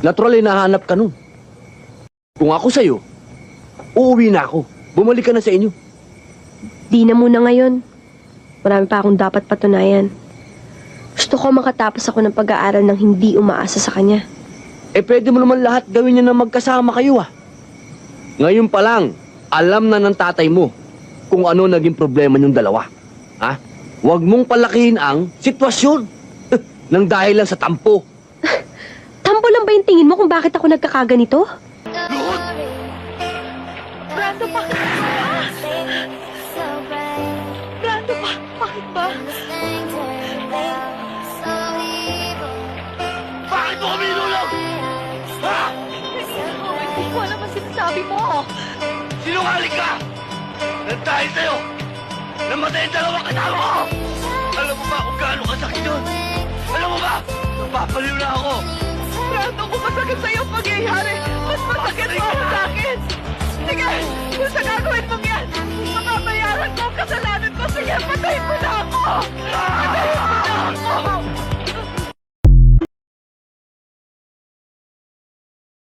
Natural hinahanap ka nun. Kung ako sa'yo, uuwi na ako. Bumalik ka na sa inyo. Di na muna ngayon. Marami pa akong dapat patunayan. Gusto ko makatapos ako ng pag-aaral ng hindi umaasa sa kanya. Eh, pwede mo naman lahat gawin niya na magkasama kayo, ah. Ngayon pa lang, alam na ng tatay mo kung ano naging problema niyong dalawa. Ha? Huwag mong palakihin ang sitwasyon nang dahil lang sa tampo. Tampo lang ba yung tingin mo kung bakit ako nagkakaganito? Brando pa! Brando pa! Bakit ba? Bakit mo kami inulog? Ha? Hindi ko alam ang sinasabi mo. Sinungaling ka! Nang dahil sa'yo, namatay ang dalawang kasama ko! Alam mo ba kung gaano kasakit yun? Alam mo ba? Napapaliw na ako! Brando, kung masakit sa'yo ang pangyayari, mas masakit mo ako sa akin. Sige, kung sa gagawin mong yan, mapapayaran ko ang kasalanan ko. Sige, patayin mo na ako!